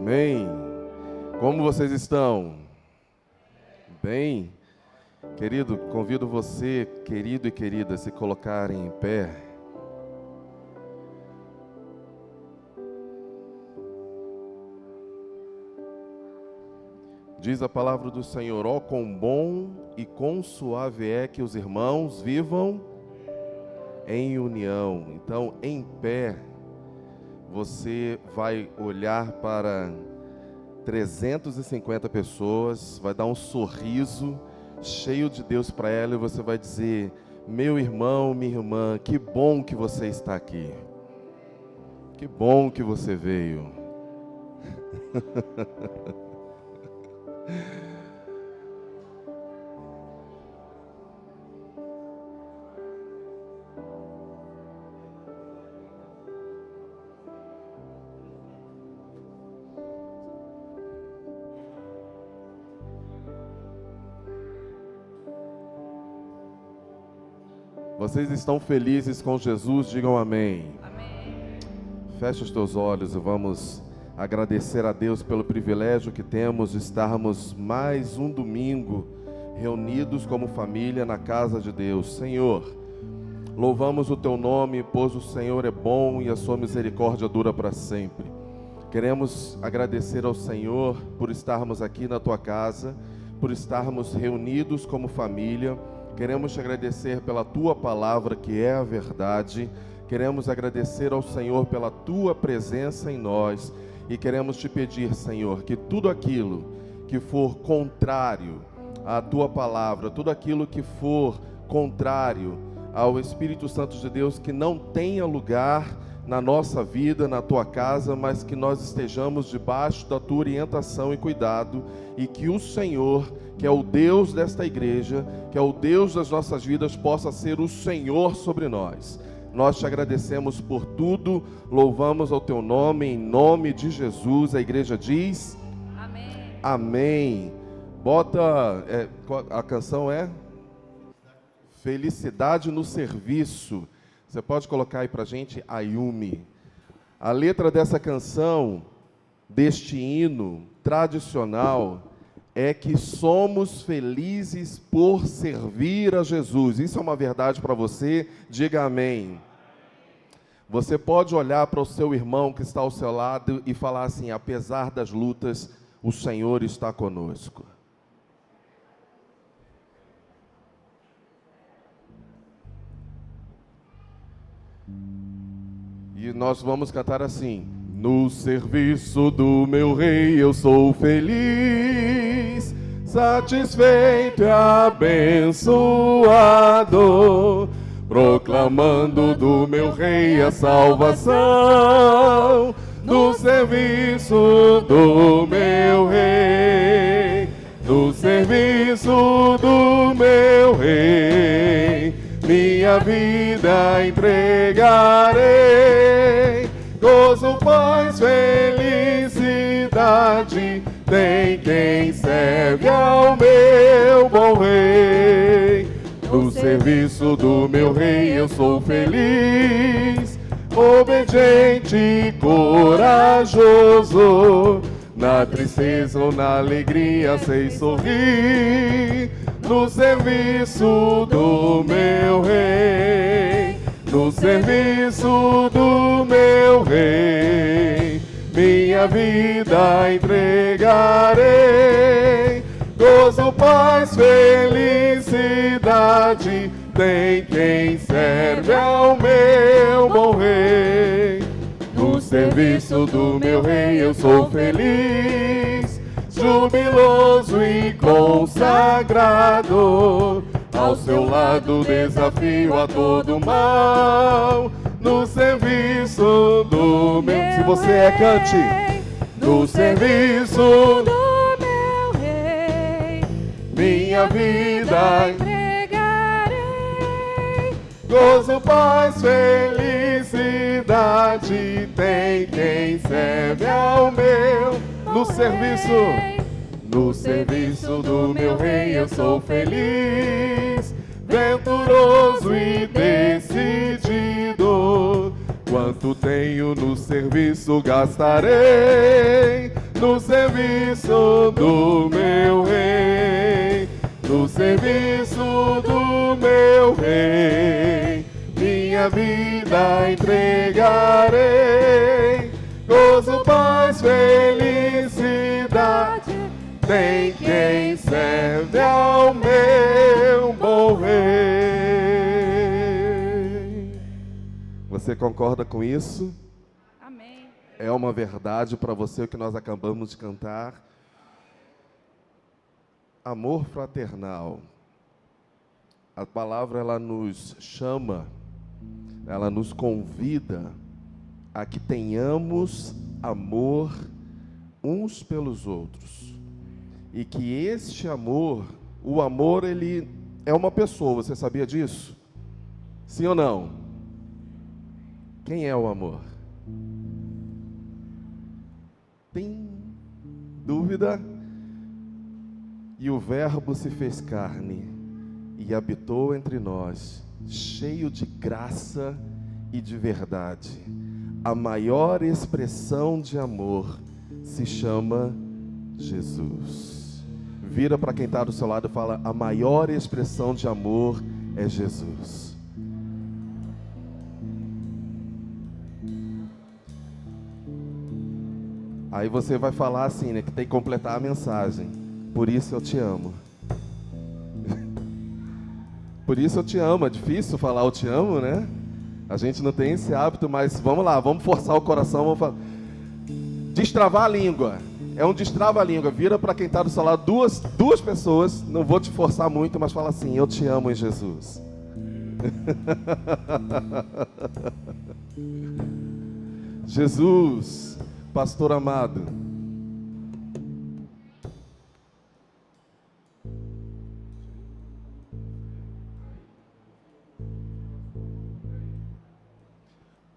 Amém. Como vocês estão? Bem? Querido, convido você, querido e querida, a se colocarem em pé. Diz a palavra do Senhor: ó, quão bom e quão suave é que os irmãos vivam em união. Então, em pé, você vai olhar para 350 pessoas, vai dar um sorriso cheio de Deus para ela e você vai dizer: meu irmão, minha irmã, que bom que você está aqui. Que bom que você veio. Vocês estão felizes com Jesus? Digam amém. Amém. Feche os teus olhos e vamos agradecer a Deus pelo privilégio que temos de estarmos mais um domingo reunidos como família na casa de Deus. Senhor, louvamos o teu nome, pois o Senhor é bom e a sua misericórdia dura para sempre. Queremos agradecer ao Senhor por estarmos aqui na tua casa, por estarmos reunidos como família. Queremos te agradecer pela tua palavra, que é a verdade. Queremos agradecer ao Senhor pela tua presença em nós. E queremos te pedir, Senhor, que tudo aquilo que for contrário à tua palavra, tudo aquilo que for contrário ao Espírito Santo de Deus, que não tenha lugar na nossa vida, na tua casa, mas que nós estejamos debaixo da tua orientação e cuidado, e que o Senhor, que é o Deus desta igreja, que é o Deus das nossas vidas, possa ser o Senhor sobre nós. Nós te agradecemos por tudo, louvamos ao teu nome, em nome de Jesus. A igreja diz: Amém. Amém. Bota, a canção é Felicidade no Serviço. Você pode colocar aí pra gente, Ayumi. A letra dessa canção, deste hino tradicional, é que somos felizes por servir a Jesus. Isso é uma verdade para você? Diga amém. Você pode olhar para o seu irmão que está ao seu lado e falar assim: apesar das lutas, o Senhor está conosco. E nós vamos cantar assim: no serviço do meu rei eu sou feliz, satisfeito e abençoado, proclamando do meu rei a salvação, no serviço do meu rei, no serviço do meu rei, minha vida entregarei. Gozo, paz, felicidade tem quem serve ao meu bom rei. No serviço do meu rei eu sou feliz, obediente e corajoso, na tristeza ou na alegria sei sorrir, no serviço do meu rei, no serviço do meu rei, minha vida entregarei. Gozo, paz, felicidade tem quem serve ao meu bom rei. No serviço do meu rei eu sou feliz, jubiloso e consagrado, ao seu lado desafio a todo mal, no serviço do meu... Se você é, cante. No serviço do meu rei, minha vida entregarei. gozo, paz, felicidade tem quem serve ao meu. No serviço do meu rei eu sou feliz, venturoso e decidido. Quanto tenho no serviço gastarei, no serviço do meu rei, no serviço do meu rei, minha vida entregarei, gozo, paz, felicidade, tem quem serve ao meu bom rei. Você concorda com isso? Amém. É uma verdade para você o que nós acabamos de cantar? Amor fraternal. A palavra, ela nos chama, ela nos convida a que tenhamos amor uns pelos outros. E que este amor, o amor, ele é uma pessoa, você sabia disso? Sim ou não? Quem é o amor? Tem dúvida? E o Verbo se fez carne e habitou entre nós, cheio de graça e de verdade. A maior expressão de amor se chama Jesus. Vira para quem está do seu lado e fala: a maior expressão de amor é Jesus. Aí você vai falar assim, né, que tem que completar a mensagem. Por isso eu te amo. Por isso eu te amo. É difícil falar eu te amo, né? A gente não tem esse hábito, mas vamos lá, vamos forçar o coração, vamos falar. Destravar a língua. É um destrava a língua. Vira para quem está do seu lado, duas pessoas, não vou te forçar muito, mas fala assim: eu te amo em Jesus. Jesus, pastor amado.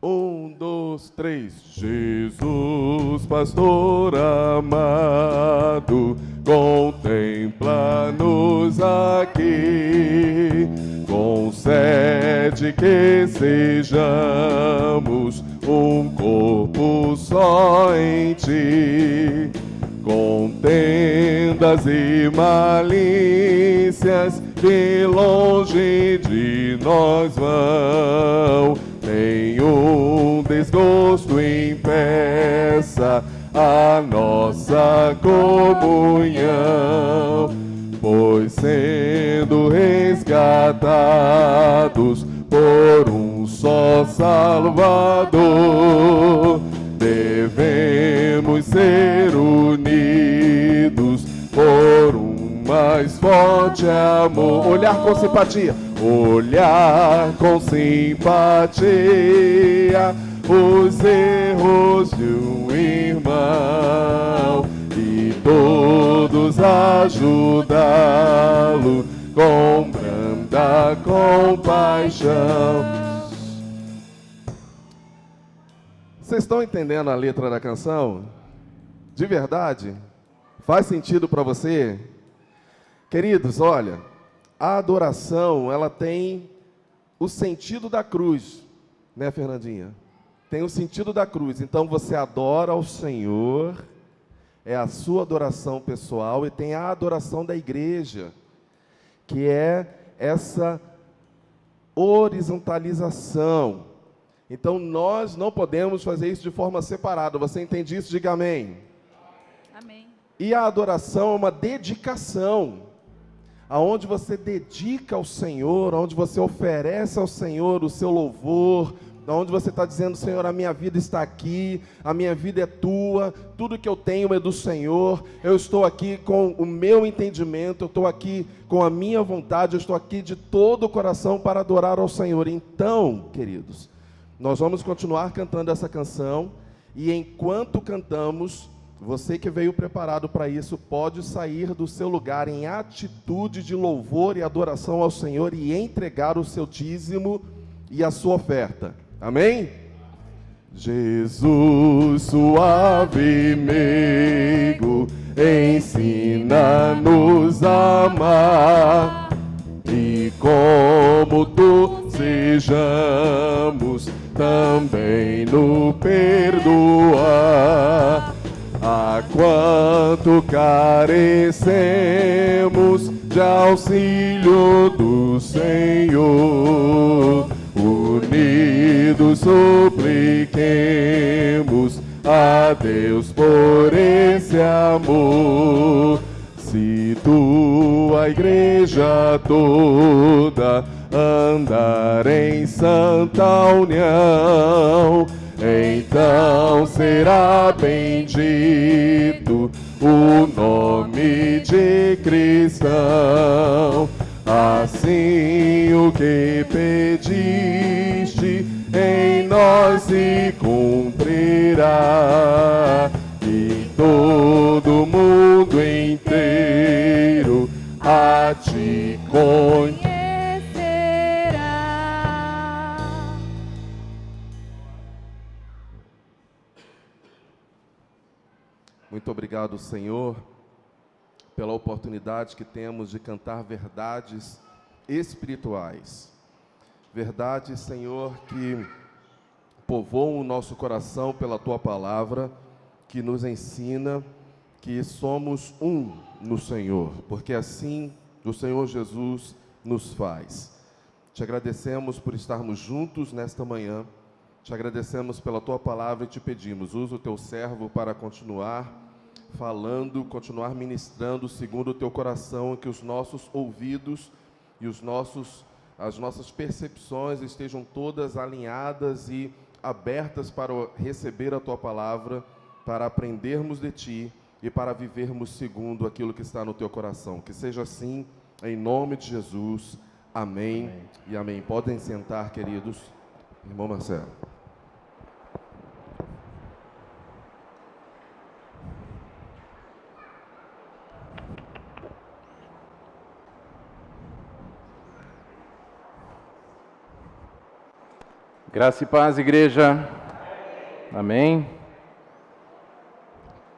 Um, dois, três. Jesus, pastor amado, contempla-nos aqui, concede que sejamos um corpo só em ti. Contendas e malícias que longe de nós vão, nenhum desgosto impeça a nossa comunhão, pois sendo resgatados por um só Salvador, devemos ser unidos por um mais forte amor. Olhar com simpatia, olhar com simpatia os erros de um irmão e todos ajudá-lo com branda compaixão. Vocês estão entendendo a letra da canção? De verdade? Faz sentido para você? Queridos, olha, a adoração, ela tem o sentido da cruz, né, Fernandinha? Tem o sentido da cruz. Então você adora ao Senhor, é a sua adoração pessoal, e tem a adoração da igreja, que é essa horizontalização. Então nós não podemos fazer isso de forma separada. Você entende isso? Diga amém. Amém. E a adoração é uma dedicação, aonde você dedica ao Senhor, onde você oferece ao Senhor o seu louvor, onde você está dizendo: Senhor, a minha vida está aqui, a minha vida é tua, tudo que eu tenho é do Senhor, eu estou aqui com o meu entendimento, eu estou aqui com a minha vontade, eu estou aqui de todo o coração para adorar ao Senhor. Então, queridos, nós vamos continuar cantando essa canção, e enquanto cantamos, você que veio preparado para isso, pode sair do seu lugar em atitude de louvor e adoração ao Senhor e entregar o seu dízimo e a sua oferta. Amém? Jesus, suave e meigo, ensina-nos a amar, e como tu sejamos também no perdoar. A enquanto carecemos de auxílio do Senhor, unidos supliquemos a Deus por esse amor. Se tua igreja toda andar em santa união, então será bendito o nome de cristão. Assim o que pediste em nós se cumprirá, e todo mundo inteiro a te conhecerá. Muito obrigado, Senhor, pela oportunidade que temos de cantar verdades espirituais. Verdades, Senhor, que povoam o nosso coração pela Tua palavra, que nos ensina que somos um no Senhor, porque assim o Senhor Jesus nos faz. Te agradecemos por estarmos juntos nesta manhã, te agradecemos pela Tua palavra e te pedimos, usa o Teu servo para continuar falando, continuar ministrando segundo o Teu coração, que os nossos ouvidos e as nossas percepções estejam todas alinhadas e abertas para receber a Tua palavra, para aprendermos de Ti e para vivermos segundo aquilo que está no Teu coração. Que seja assim, em nome de Jesus. Amém, amém. E amém. Podem sentar, queridos. Irmão Marcelo. Graça e paz, igreja. Amém.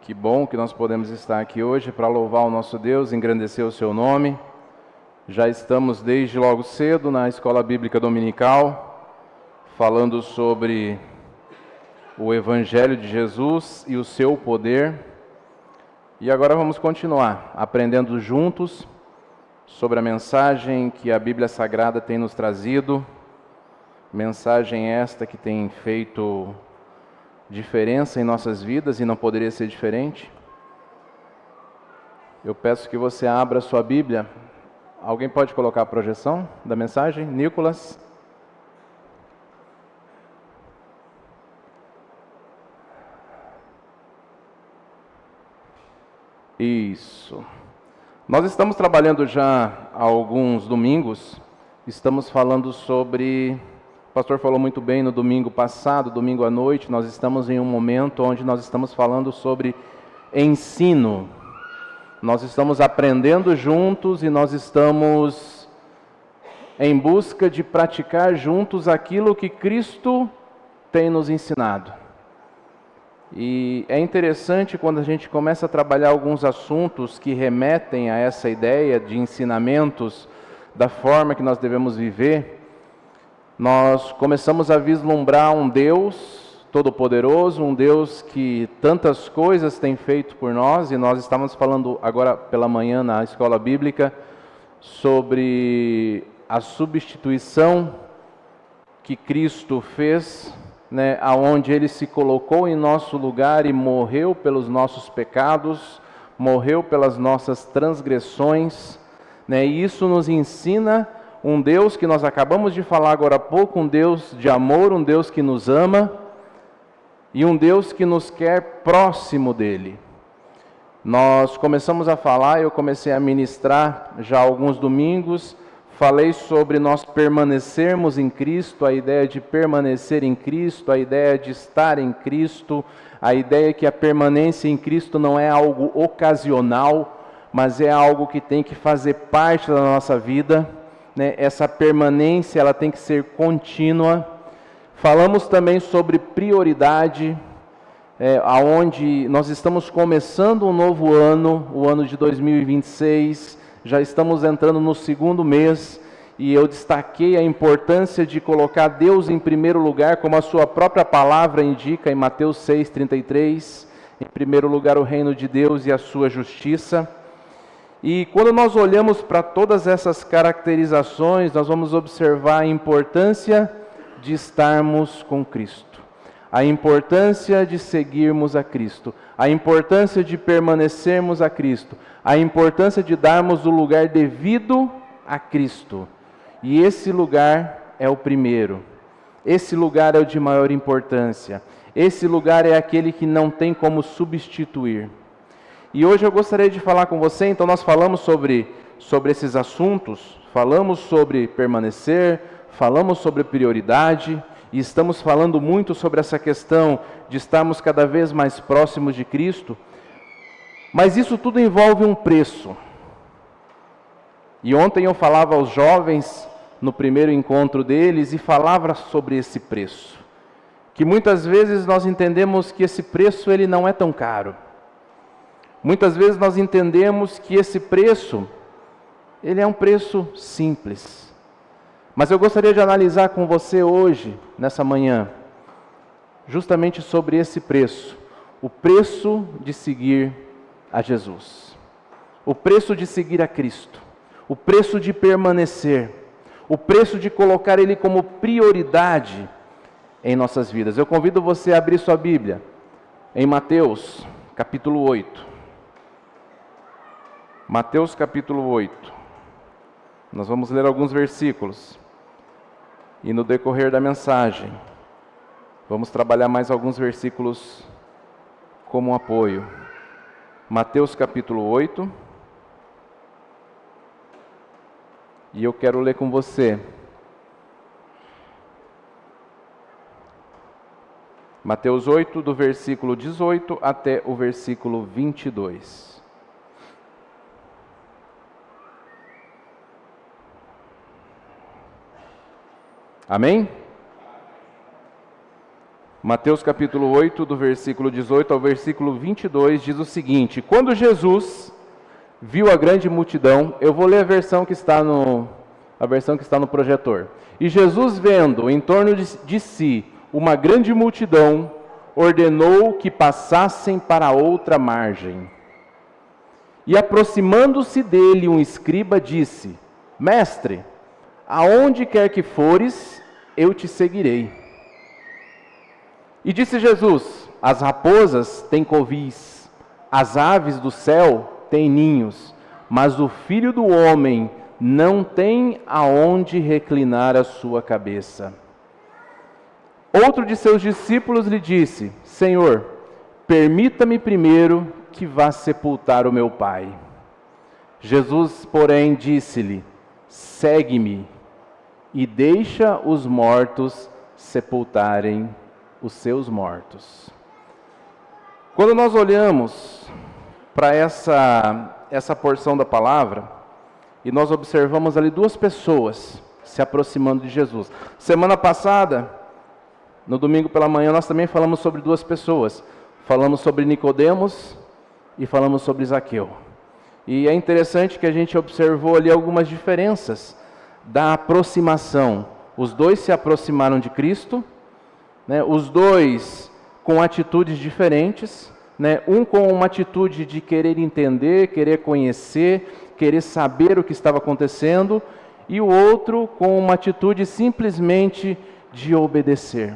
Que bom que nós podemos estar aqui hoje para louvar o nosso Deus, engrandecer o seu nome. Já estamos desde logo cedo na Escola Bíblica Dominical, falando sobre o Evangelho de Jesus e o seu poder. E agora vamos continuar aprendendo juntos sobre a mensagem que a Bíblia Sagrada tem nos trazido. Mensagem esta que tem feito diferença em nossas vidas e não poderia ser diferente. Eu peço que você abra sua Bíblia. Alguém pode colocar a projeção da mensagem? Nicolas? Isso. Nós estamos trabalhando já há alguns domingos, estamos falando sobre... O pastor falou muito bem no domingo passado, domingo à noite, nós estamos em um momento onde nós estamos falando sobre ensino. Nós estamos aprendendo juntos e nós estamos em busca de praticar juntos aquilo que Cristo tem nos ensinado. E é interessante quando a gente começa a trabalhar alguns assuntos que remetem a essa ideia de ensinamentos, da forma que nós devemos viver. Nós começamos a vislumbrar um Deus todo-poderoso, um Deus que tantas coisas tem feito por nós, e nós estávamos falando agora pela manhã na escola bíblica sobre a substituição que Cristo fez, aonde Ele se colocou em nosso lugar e morreu pelos nossos pecados, morreu pelas nossas transgressões, e isso nos ensina um Deus que nós acabamos de falar agora há pouco, um Deus de amor, um Deus que nos ama e um Deus que nos quer próximo dEle. Nós começamos a falar, eu comecei a ministrar já há alguns domingos, falei sobre nós permanecermos em Cristo, a ideia de permanecer em Cristo, a ideia de estar em Cristo, a ideia que a permanência em Cristo não é algo ocasional, mas é algo que tem que fazer parte da nossa vida. Essa permanência ela tem que ser contínua. Falamos também sobre prioridade, aonde nós estamos começando um novo ano, o ano de 2026, já estamos entrando no segundo mês, e eu destaquei a importância de colocar Deus em primeiro lugar, como a sua própria palavra indica em Mateus 6,33, em primeiro lugar o reino de Deus e a sua justiça. E quando nós olhamos para todas essas caracterizações, nós vamos observar a importância de estarmos com Cristo, a importância de seguirmos a Cristo, a importância de permanecermos a Cristo, a importância de darmos o lugar devido a Cristo. E esse lugar é o primeiro, esse lugar é o de maior importância, esse lugar é aquele que não tem como substituir. E hoje eu gostaria de falar com você, então nós falamos sobre esses assuntos, falamos sobre permanecer, falamos sobre prioridade, e estamos falando muito sobre essa questão de estarmos cada vez mais próximos de Cristo, mas isso tudo envolve um preço. E ontem eu falava aos jovens, no primeiro encontro deles, e falava sobre esse preço, que muitas vezes nós entendemos que esse preço ele não é tão caro. Muitas vezes nós entendemos que esse preço, ele é um preço simples. Mas eu gostaria de analisar com você hoje, nessa manhã, justamente sobre esse preço. O preço de seguir a Jesus. O preço de seguir a Cristo. O preço de permanecer. O preço de colocar Ele como prioridade em nossas vidas. Eu convido você a abrir sua Bíblia em Mateus, capítulo 8. Mateus capítulo 8, nós vamos ler alguns versículos, e no decorrer da mensagem, vamos trabalhar mais alguns versículos como apoio. Mateus capítulo 8, e eu quero ler com você. Mateus 8, do versículo 18 até o versículo 22. Amém? Mateus capítulo 8, do versículo 18 ao versículo 22, diz o seguinte: quando Jesus viu a grande multidão, eu vou ler a versão que está no projetor. E Jesus, vendo em torno de si uma grande multidão, ordenou que passassem para outra margem. E aproximando-se dele um escriba disse: Mestre, aonde quer que fores, eu te seguirei. E disse Jesus: as raposas têm covis, as aves do céu têm ninhos, mas o Filho do Homem não tem aonde reclinar a sua cabeça. Outro de seus discípulos lhe disse: Senhor, permita-me primeiro que vá sepultar o meu pai. Jesus, porém, disse-lhe: segue-me e deixa os mortos sepultarem os seus mortos. Quando nós olhamos para essa porção da palavra, e nós observamos ali duas pessoas se aproximando de Jesus. Semana passada, no domingo pela manhã, nós também falamos sobre duas pessoas. Falamos sobre Nicodemos e falamos sobre Zaqueu. E é interessante que a gente observou ali algumas diferenças da aproximação. Os dois se aproximaram de Cristo, né? Os dois com atitudes diferentes, né? Um com uma atitude de querer entender, querer conhecer, querer saber o que estava acontecendo, e o outro com uma atitude simplesmente de obedecer.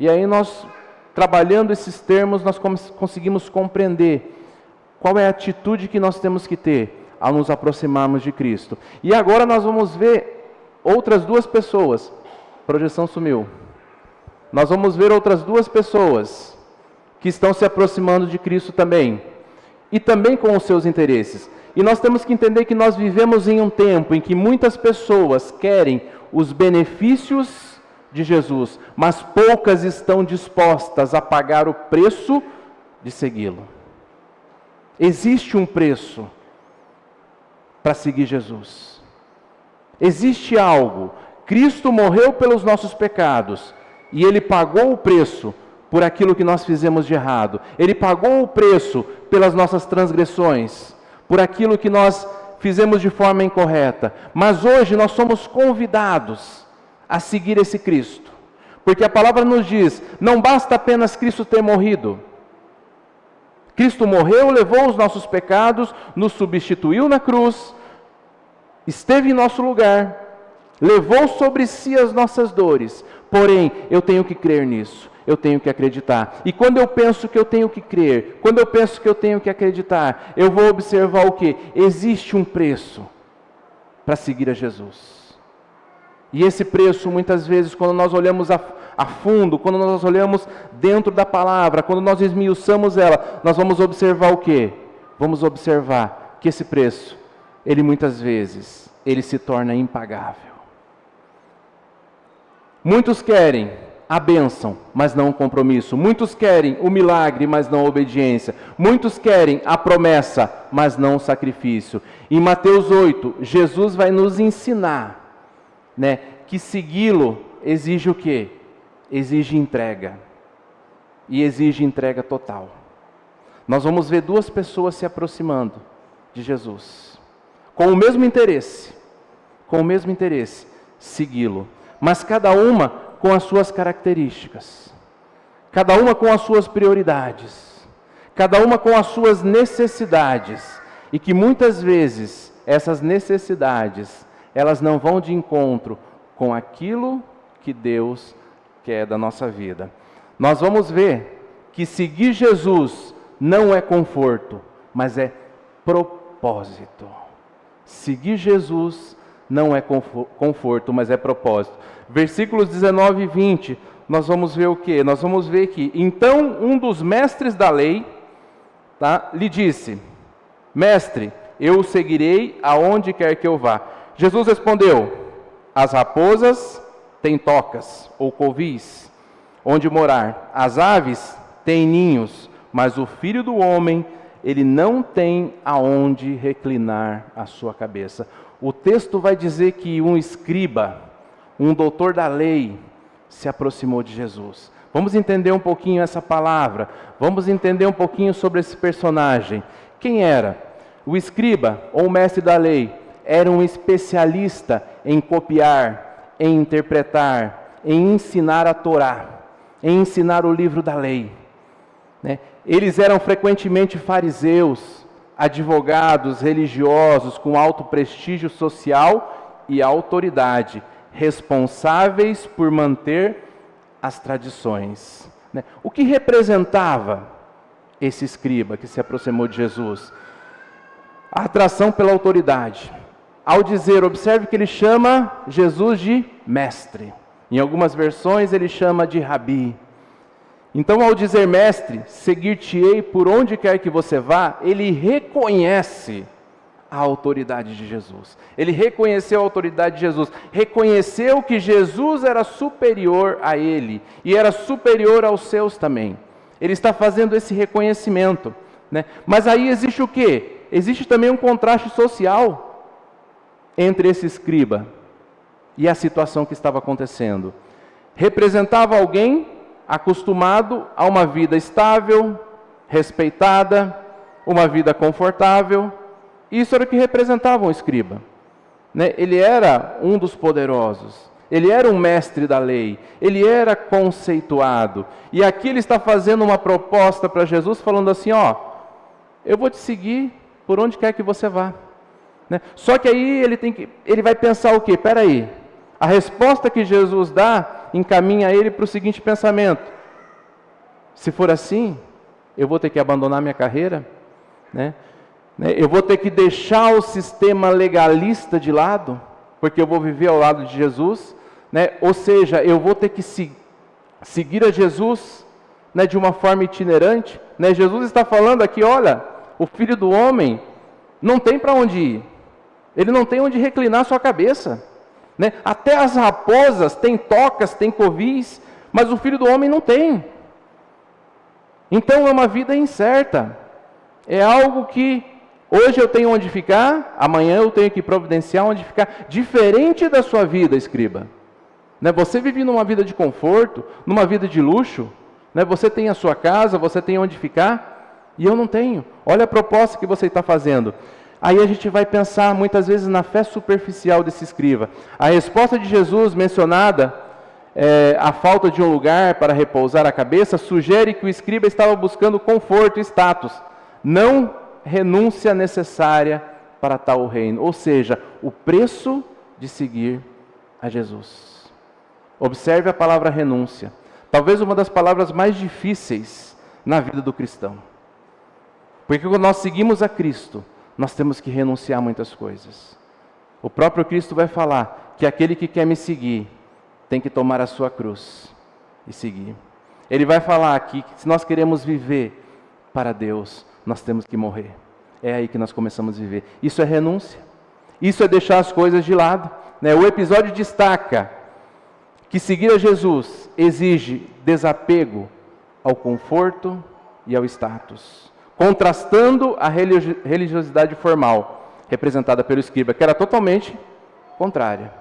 E aí nós, trabalhando esses termos, nós conseguimos compreender qual é a atitude que nós temos que ter ao nos aproximarmos de Cristo. E agora nós vamos ver outras duas pessoas. A projeção sumiu. Nós vamos ver outras duas pessoas que estão se aproximando de Cristo também. E também com os seus interesses. E nós temos que entender que nós vivemos em um tempo em que muitas pessoas querem os benefícios de Jesus, mas poucas estão dispostas a pagar o preço de segui-lo. Existe um preço para seguir Jesus. Existe algo. Cristo morreu pelos nossos pecados e Ele pagou o preço por aquilo que nós fizemos de errado. Ele pagou o preço pelas nossas transgressões, por aquilo que nós fizemos de forma incorreta. Mas hoje nós somos convidados a seguir esse Cristo, porque a palavra nos diz, não basta apenas Cristo ter morrido, Cristo morreu, levou os nossos pecados, nos substituiu na cruz, esteve em nosso lugar, levou sobre si as nossas dores. Porém, eu tenho que crer nisso, eu tenho que acreditar. E quando eu penso que eu tenho que crer, quando eu penso que eu tenho que acreditar, eu vou observar o quê? Existe um preço para seguir a Jesus. E esse preço, muitas vezes, quando nós olhamos a fundo, quando nós olhamos dentro da palavra, quando nós esmiuçamos ela, nós vamos observar o quê? Vamos observar que esse preço, ele muitas vezes, ele se torna impagável. Muitos querem a bênção, mas não o compromisso. Muitos querem o milagre, mas não a obediência. Muitos querem a promessa, mas não o sacrifício. Em Mateus 8, Jesus vai nos ensinar, que segui-lo exige o quê? Exige entrega. E exige entrega total. Nós vamos ver duas pessoas se aproximando de Jesus, com o mesmo interesse, segui-lo. Mas cada uma com as suas características, cada uma com as suas prioridades, cada uma com as suas necessidades, e que muitas vezes essas necessidades, elas não vão de encontro com aquilo que Deus quer da nossa vida. Nós vamos ver que seguir Jesus não é conforto, mas é propósito. Seguir Jesus não é conforto, mas é propósito. Versículos 19 e 20, nós vamos ver o quê? Nós vamos ver que, então, um dos mestres da lei, lhe disse: Mestre, eu o seguirei aonde quer que eu vá. Jesus respondeu: as raposas têm tocas, ou covis, onde morar. As aves têm ninhos, mas o Filho do Homem, ele não tem aonde reclinar a sua cabeça. O texto vai dizer que um escriba, um doutor da lei, se aproximou de Jesus. Vamos entender um pouquinho essa palavra, vamos entender um pouquinho sobre esse personagem. Quem era? O escriba, ou mestre da lei, era um especialista em copiar, em interpretar, em ensinar a Torá, em ensinar o livro da lei. Eles eram frequentemente fariseus, advogados religiosos com alto prestígio social e autoridade, responsáveis por manter as tradições. O que representava esse escriba que se aproximou de Jesus? A atração pela autoridade. Ao dizer, observe que ele chama Jesus de mestre. Em algumas versões ele chama de rabi. Então, ao dizer mestre, seguir-te-ei por onde quer que você vá, ele reconhece a autoridade de Jesus. Ele reconheceu a autoridade de Jesus, reconheceu que Jesus era superior a ele, e era superior aos seus também. Ele está fazendo esse reconhecimento, Mas aí existe o quê? Existe também um contraste social entre esse escriba e a situação que estava acontecendo. Representava alguém acostumado a uma vida estável, respeitada, uma vida confortável. Isso era o que representava um escriba. Ele era um dos poderosos, ele era um mestre da lei, ele era conceituado. E aqui ele está fazendo uma proposta para Jesus, falando assim: eu vou te seguir por onde quer que você vá. Só que aí ele vai pensar o quê? Espera aí, a resposta que Jesus dá encaminha ele para o seguinte pensamento: se for assim, eu vou ter que abandonar minha carreira, eu vou ter que deixar o sistema legalista de lado, porque eu vou viver ao lado de Jesus, ou seja, eu vou ter que seguir a Jesus, de uma forma itinerante. Jesus está falando aqui: olha, o Filho do Homem não tem para onde ir, ele não tem onde reclinar sua cabeça. Até as raposas têm tocas, têm covis, mas o Filho do Homem não tem. Então é uma vida incerta, é algo que hoje eu tenho onde ficar, amanhã eu tenho que providenciar onde ficar, diferente da sua vida, escriba. Você vive numa vida de conforto, numa vida de luxo, você tem a sua casa, você tem onde ficar, e eu não tenho. Olha a proposta que você está fazendo. Aí a gente vai pensar muitas vezes na fé superficial desse escriba. A resposta de Jesus mencionada a falta de um lugar para repousar a cabeça, sugere que o escriba estava buscando conforto e status, não renúncia necessária para tal reino, ou seja, o preço de seguir a Jesus. Observe a palavra renúncia, talvez uma das palavras mais difíceis na vida do cristão. Porque quando nós seguimos a Cristo, nós temos que renunciar a muitas coisas. O próprio Cristo vai falar que aquele que quer me seguir tem que tomar a sua cruz e seguir. Ele vai falar que se nós queremos viver para Deus, nós temos que morrer. É aí que nós começamos a viver. Isso é renúncia. Isso é deixar as coisas de lado. O episódio destaca que seguir a Jesus exige desapego ao conforto e ao status, contrastando a religiosidade formal, representada pelo escriba, que era totalmente contrária.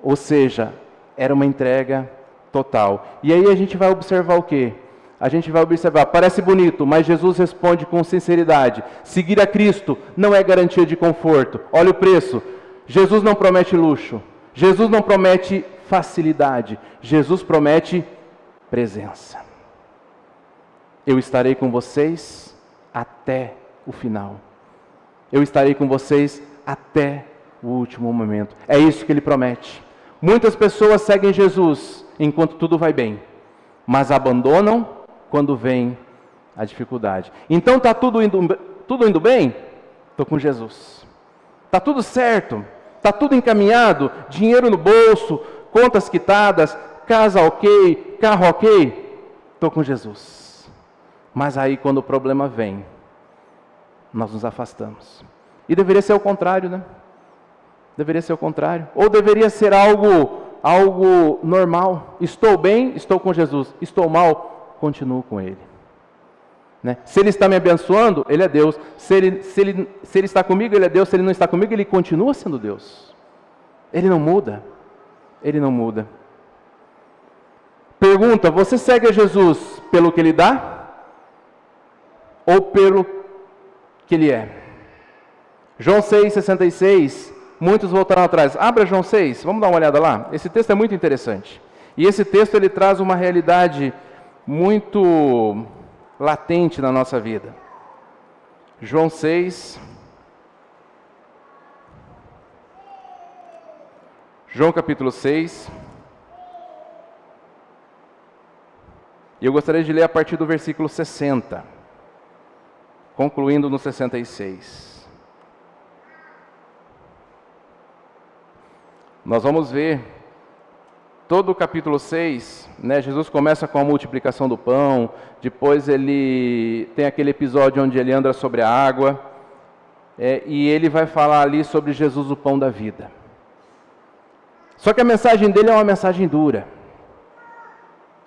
Ou seja, era uma entrega total. E aí a gente vai observar o quê? A gente vai observar, parece bonito, mas Jesus responde com sinceridade. Seguir a Cristo não é garantia de conforto. Olha o preço. Jesus não promete luxo. Jesus não promete facilidade. Jesus promete presença. Eu estarei com vocês até o final. Eu estarei com vocês até o último momento. É isso que Ele promete. Muitas pessoas seguem Jesus enquanto tudo vai bem, mas abandonam quando vem a dificuldade. Então está tudo indo bem? Estou com Jesus. Está tudo certo? Está tudo encaminhado? Dinheiro no bolso, contas quitadas, casa ok, carro ok? Estou com Jesus. Mas aí quando o problema vem, nós nos afastamos. E deveria ser o contrário, Deveria ser o contrário. Ou deveria ser algo normal. Estou bem, estou com Jesus. Estou mal, continuo com Ele. Se Ele está me abençoando, Ele é Deus. Se ele está comigo, Ele é Deus. Se Ele não está comigo, Ele continua sendo Deus. Ele não muda. Ele não muda. Pergunta, você segue a Jesus pelo que Ele dá? Ou pelo que Ele é? João 6,66, muitos voltaram atrás. Abra João 6, vamos dar uma olhada lá? Esse texto é muito interessante. E esse texto ele traz uma realidade muito latente na nossa vida. João 6. João capítulo 6. E eu gostaria de ler a partir do versículo 60, concluindo no 66. Nós vamos ver todo o capítulo 6, Jesus começa com a multiplicação do pão, depois ele tem aquele episódio onde ele anda sobre a água, e ele vai falar ali sobre Jesus, o pão da vida. Só que a mensagem dele é uma mensagem dura,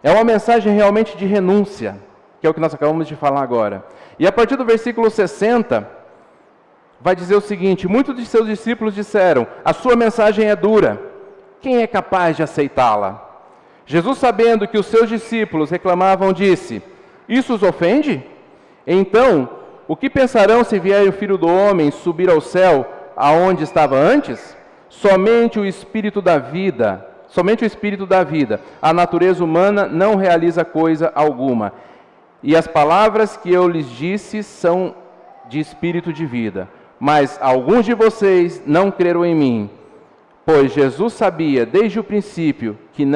é uma mensagem realmente de renúncia, que é o que nós acabamos de falar agora. E a partir do versículo 60, vai dizer o seguinte: muitos de seus discípulos disseram, a sua mensagem é dura, quem é capaz de aceitá-la? Jesus, sabendo que os seus discípulos reclamavam, disse, isso os ofende? Então, o que pensarão se vier o Filho do Homem subir ao céu, aonde estava antes? Somente o Espírito da vida, a natureza humana não realiza coisa alguma. E as palavras que eu lhes disse são de espírito de vida. Mas alguns de vocês não creram em mim, pois Jesus sabia desde o princípio que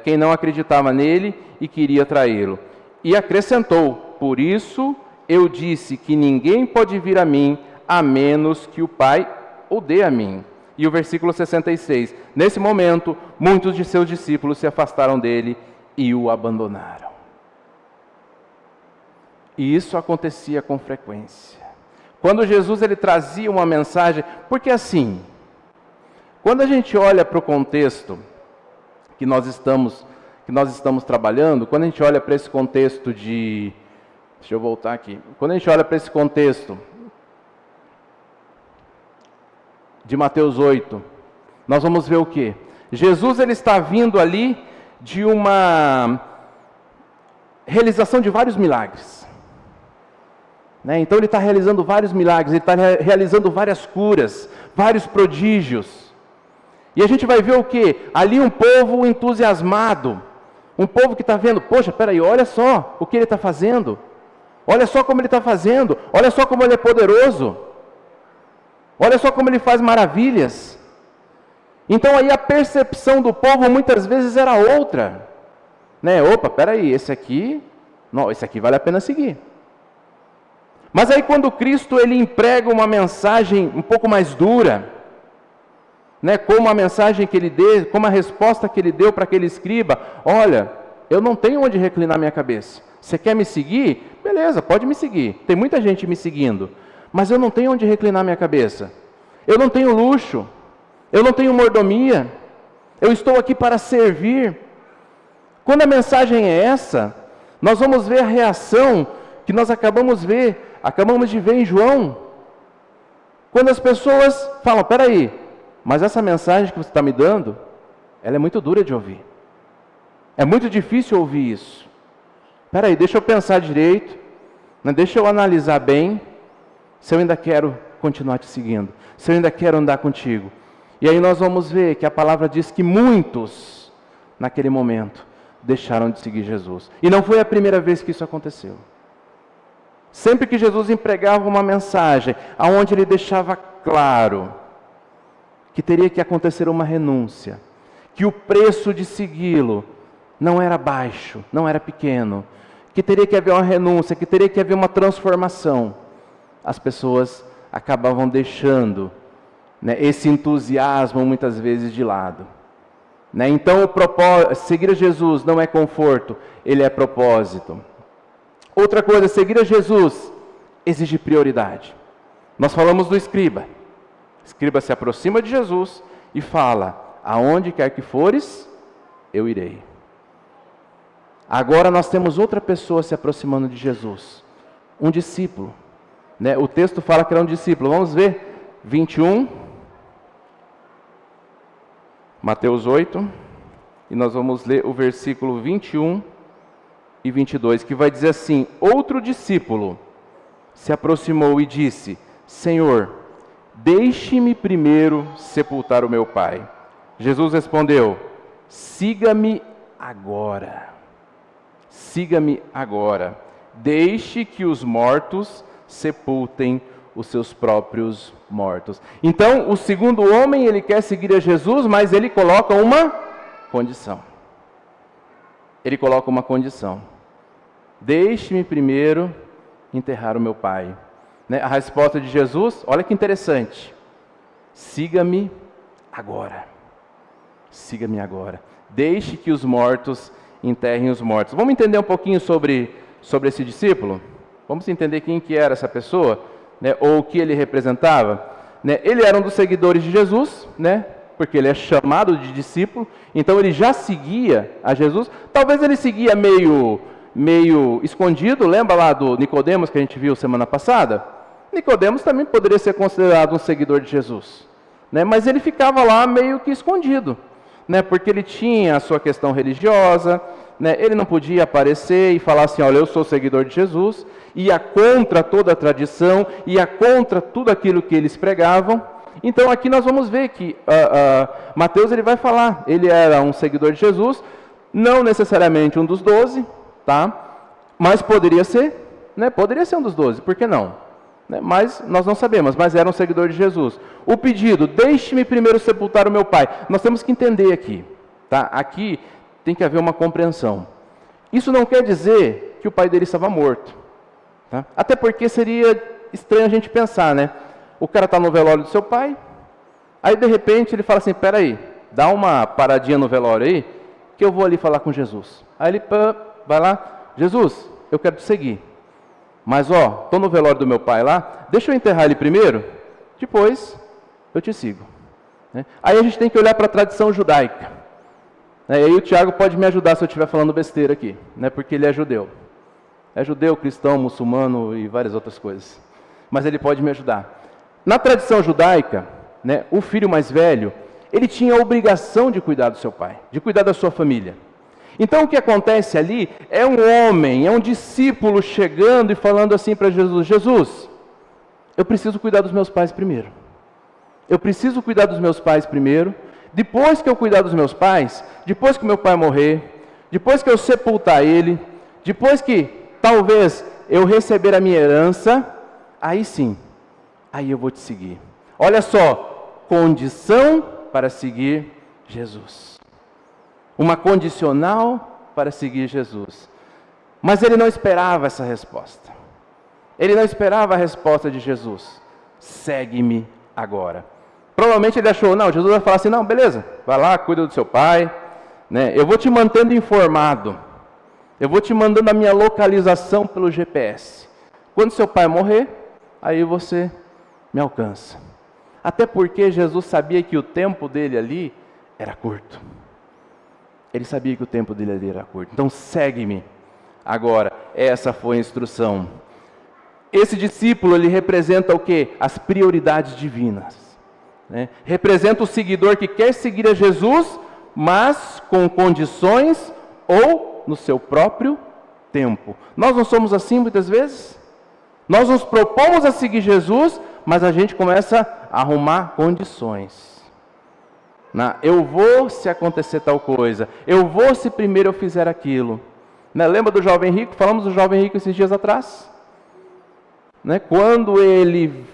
quem não acreditava nele e queria traí-lo. E acrescentou, por isso eu disse que ninguém pode vir a mim, a menos que o Pai o dê a mim. E o versículo 66, nesse momento, muitos de seus discípulos se afastaram dele e o abandonaram. E isso acontecia com frequência. Quando Jesus ele trazia uma mensagem, porque assim, quando a gente olha para o contexto que nós estamos trabalhando, quando a gente olha para esse contexto de, deixa eu voltar aqui, quando a gente olha para esse contexto de Mateus 8, nós vamos ver o quê? Jesus ele está vindo ali de uma realização de vários milagres. Então ele está realizando vários milagres, ele está realizando várias curas, vários prodígios. E a gente vai ver o quê? Ali um povo entusiasmado, um povo que está vendo, poxa, peraí, olha só o que ele está fazendo, olha só como ele está fazendo, olha só como ele é poderoso, olha só como ele faz maravilhas. Então aí a percepção do povo muitas vezes era outra, né? Opa, peraí, esse aqui vale a pena seguir. Mas aí quando Cristo ele emprega uma mensagem um pouco mais dura, né, como a mensagem que ele deu, como a resposta que ele deu para aquele escriba, olha, eu não tenho onde reclinar minha cabeça, você quer me seguir? Beleza, pode me seguir, tem muita gente me seguindo, mas eu não tenho onde reclinar minha cabeça, eu não tenho luxo, eu não tenho mordomia, eu estou aqui para servir. Quando a mensagem é essa, nós vamos ver a reação que nós acabamos de ver em João, quando as pessoas falam, peraí, mas essa mensagem que você está me dando, ela é muito dura de ouvir. É muito difícil ouvir isso. Espera aí, deixa eu pensar direito, né? Deixa eu analisar bem, se eu ainda quero continuar te seguindo, se eu ainda quero andar contigo. E aí nós vamos ver que a palavra diz que muitos, naquele momento, deixaram de seguir Jesus. E não foi a primeira vez que isso aconteceu. Sempre que Jesus empregava uma mensagem, aonde ele deixava claro que teria que acontecer uma renúncia, que o preço de segui-lo não era baixo, não era pequeno, que teria que haver uma renúncia, que teria que haver uma transformação, as pessoas acabavam deixando, né, esse entusiasmo muitas vezes de lado. Né? Então, seguir a Jesus não é conforto, ele é propósito. Outra coisa, seguir a Jesus exige prioridade. Nós falamos do escriba. O escriba se aproxima de Jesus e fala, aonde quer que fores, eu irei. Agora nós temos outra pessoa se aproximando de Jesus, um discípulo. Né? O texto fala que era um discípulo. Vamos ver, 21, Mateus 8, e nós vamos ler o versículo 21 e 22, que vai dizer assim, outro discípulo se aproximou e disse, Senhor, deixe-me primeiro sepultar o meu pai. Jesus respondeu, siga-me agora. Siga-me agora. Deixe que os mortos sepultem os seus próprios mortos. Então, o segundo homem, ele quer seguir a Jesus, mas ele coloca uma condição. Ele coloca uma condição. Deixe-me primeiro enterrar o meu pai. Né? A resposta de Jesus, olha que interessante. Siga-me agora. Siga-me agora. Deixe que os mortos enterrem os mortos. Vamos entender um pouquinho sobre esse discípulo? Vamos entender quem que era essa pessoa, né? Ou o que ele representava? Né? Ele era um dos seguidores de Jesus, né? Porque ele é chamado de discípulo, então ele já seguia a Jesus. Talvez ele seguia meio escondido, lembra lá do Nicodemos que a gente viu semana passada? Nicodemos também poderia ser considerado um seguidor de Jesus, né? Mas ele ficava lá meio que escondido, né? Porque ele tinha a sua questão religiosa, né? Ele não podia aparecer e falar assim, olha, eu sou seguidor de Jesus, ia contra toda a tradição, ia contra tudo aquilo que eles pregavam. Então aqui nós vamos ver que Mateus ele vai falar, ele era um seguidor de Jesus, não necessariamente um dos 12, tá? Mas poderia ser, né? Poderia ser um dos 12, por que não? Né? Mas nós não sabemos, mas era um seguidor de Jesus. O pedido, deixe-me primeiro sepultar o meu pai. Nós temos que entender aqui, tá? Aqui tem que haver uma compreensão. Isso não quer dizer que o pai dele estava morto, tá? Até porque seria estranho a gente pensar, né? O cara está no velório do seu pai, aí de repente ele fala assim, peraí, dá uma paradinha no velório aí, que eu vou ali falar com Jesus. Aí ele vai lá, Jesus, eu quero te seguir, mas estou no velório do meu pai lá, deixa eu enterrar ele primeiro, depois eu te sigo. Né? Aí a gente tem que olhar para a tradição judaica. Né? E aí o Tiago pode me ajudar se eu estiver falando besteira aqui, né? Porque ele é judeu. É judeu, cristão, muçulmano e várias outras coisas. Mas ele pode me ajudar. Na tradição judaica, né, o filho mais velho, ele tinha a obrigação de cuidar do seu pai, de cuidar da sua família. Então o que acontece ali é um homem, é um discípulo chegando e falando assim para Jesus, Jesus, eu preciso cuidar dos meus pais primeiro. Eu preciso cuidar dos meus pais primeiro, depois que eu cuidar dos meus pais, depois que meu pai morrer, depois que eu sepultar ele, depois que talvez eu receber a minha herança, aí sim, aí eu vou te seguir. Olha só, condição para seguir Jesus. Uma condicional para seguir Jesus. Mas ele não esperava essa resposta. Ele não esperava a resposta de Jesus. Segue-me agora. Provavelmente ele achou, não, Jesus vai falar assim, não, beleza, vai lá, cuida do seu pai, né? Eu vou te mantendo informado. Eu vou te mandando a minha localização pelo GPS. Quando seu pai morrer, aí você me alcança. Até porque Jesus sabia que o tempo dele ali era curto. Ele sabia que o tempo dele ali era curto. Então segue-me. Agora, essa foi a instrução. Esse discípulo, ele representa o quê? As prioridades divinas, né? Representa o seguidor que quer seguir a Jesus, mas com condições ou no seu próprio tempo. Nós não somos assim muitas vezes? Nós nos propomos a seguir Jesus, mas a gente começa a arrumar condições. Eu vou se acontecer tal coisa, eu vou se primeiro eu fizer aquilo. Lembra do jovem rico? Falamos do jovem rico esses dias atrás. Quando ele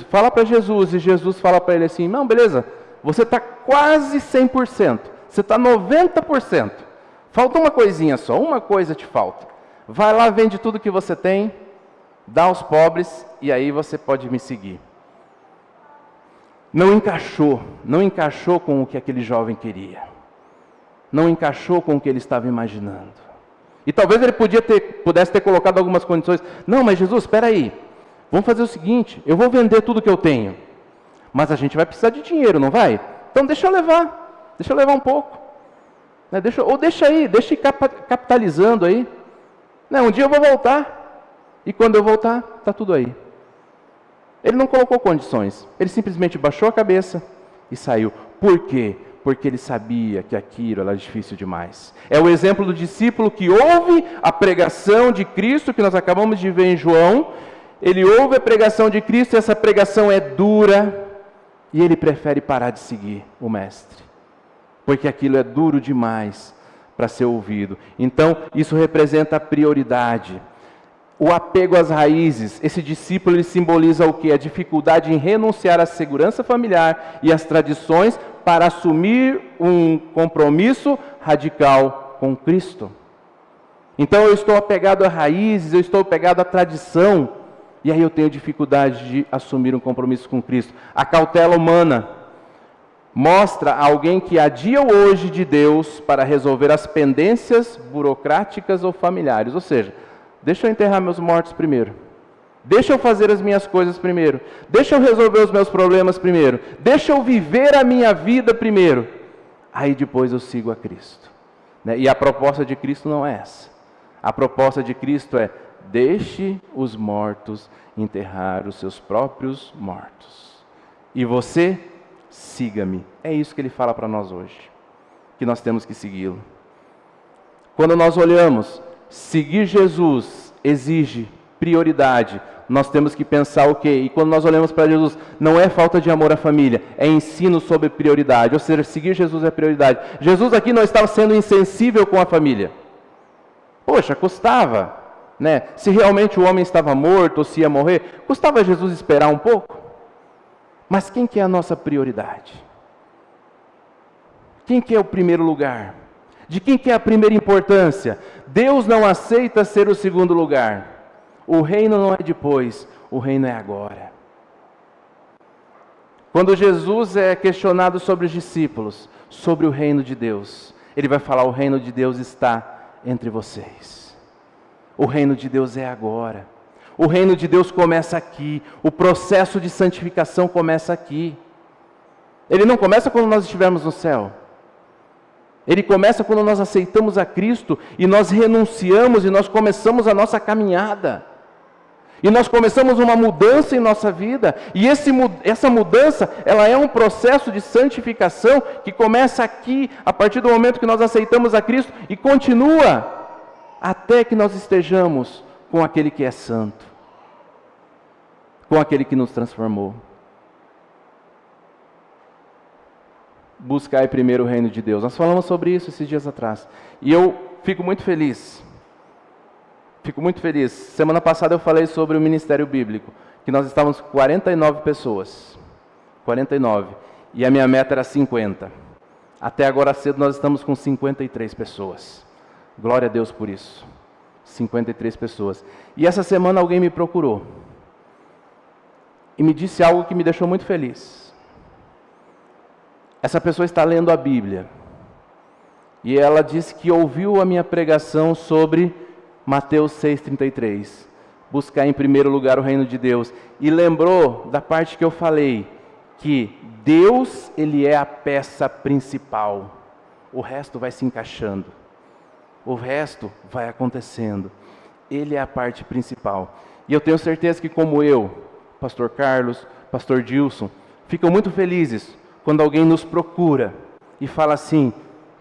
fala para Jesus, e Jesus fala para ele assim, não, beleza, você está quase 100%, você está 90%, falta uma coisinha só, uma coisa te falta. Vai lá, vende tudo que você tem, dá aos pobres, e aí você pode me seguir. Não encaixou com o que aquele jovem queria. Não encaixou com o que ele estava imaginando. E talvez ele pudesse ter colocado algumas condições. Não, mas Jesus, espera aí. Vamos fazer o seguinte, eu vou vender tudo que eu tenho. Mas a gente vai precisar de dinheiro, não vai? Então deixa eu levar um pouco. Deixa ir capitalizando aí. Um dia eu vou voltar. E quando eu voltar, está tudo aí. Ele não colocou condições, ele simplesmente baixou a cabeça e saiu. Por quê? Porque ele sabia que aquilo era difícil demais. É o exemplo do discípulo que ouve a pregação de Cristo, que nós acabamos de ver em João. Ele ouve a pregação de Cristo e essa pregação é dura, e ele prefere parar de seguir o Mestre, porque aquilo é duro demais para ser ouvido. Então, isso representa a prioridade. O apego às raízes, esse discípulo ele simboliza o quê? A dificuldade em renunciar à segurança familiar e às tradições para assumir um compromisso radical com Cristo. Então eu estou apegado a raízes, eu estou apegado à tradição, e aí eu tenho dificuldade de assumir um compromisso com Cristo. A cautela humana mostra alguém que adia o hoje de Deus para resolver as pendências burocráticas ou familiares, ou seja, deixa eu enterrar meus mortos primeiro. Deixa eu fazer as minhas coisas primeiro. Deixa eu resolver os meus problemas primeiro. Deixa eu viver a minha vida primeiro. Aí depois eu sigo a Cristo. E a proposta de Cristo não é essa. A proposta de Cristo é: deixe os mortos enterrar os seus próprios mortos. E você, siga-me. É isso que ele fala para nós hoje. Que nós temos que segui-lo. Quando nós olhamos, seguir Jesus exige prioridade. Nós temos que pensar o quê? E quando nós olhamos para Jesus, não é falta de amor à família, é ensino sobre prioridade. Ou seja, seguir Jesus é prioridade. Jesus aqui não estava sendo insensível com a família. Poxa, custava, se realmente o homem estava morto ou se ia morrer, custava Jesus esperar um pouco? Mas quem que é a nossa prioridade? Quem que é o primeiro lugar? De quem que é a primeira importância? Deus não aceita ser o segundo lugar. O reino não é depois, o reino é agora. Quando Jesus é questionado sobre os discípulos, sobre o reino de Deus, ele vai falar: o reino de Deus está entre vocês. O reino de Deus é agora. O reino de Deus começa aqui. O processo de santificação começa aqui. Ele não começa quando nós estivermos no céu. Ele começa quando nós aceitamos a Cristo e nós renunciamos e nós começamos a nossa caminhada. E nós começamos uma mudança em nossa vida. E essa mudança, ela é um processo de santificação que começa aqui, a partir do momento que nós aceitamos a Cristo e continua até que nós estejamos com aquele que é santo, com aquele que nos transformou. buscar primeiro o reino de Deus. Nós falamos sobre isso esses dias atrás. E eu fico muito feliz. Fico muito feliz. Semana passada eu falei sobre o Ministério Bíblico, que nós estávamos com 49 pessoas. 49. E a minha meta era 50. Até agora cedo nós estamos com 53 pessoas. Glória a Deus por isso. 53 pessoas. E essa semana alguém me procurou. E me disse algo que me deixou muito feliz. Essa pessoa está lendo a Bíblia. E ela disse que ouviu a minha pregação sobre Mateus 6,33. Buscar em primeiro lugar o reino de Deus. E lembrou da parte que eu falei, que Deus, Ele é a peça principal. O resto vai se encaixando. O resto vai acontecendo. Ele é a parte principal. E eu tenho certeza que como eu, Pastor Carlos, Pastor Dilson, ficam muito felizes quando alguém nos procura e fala assim: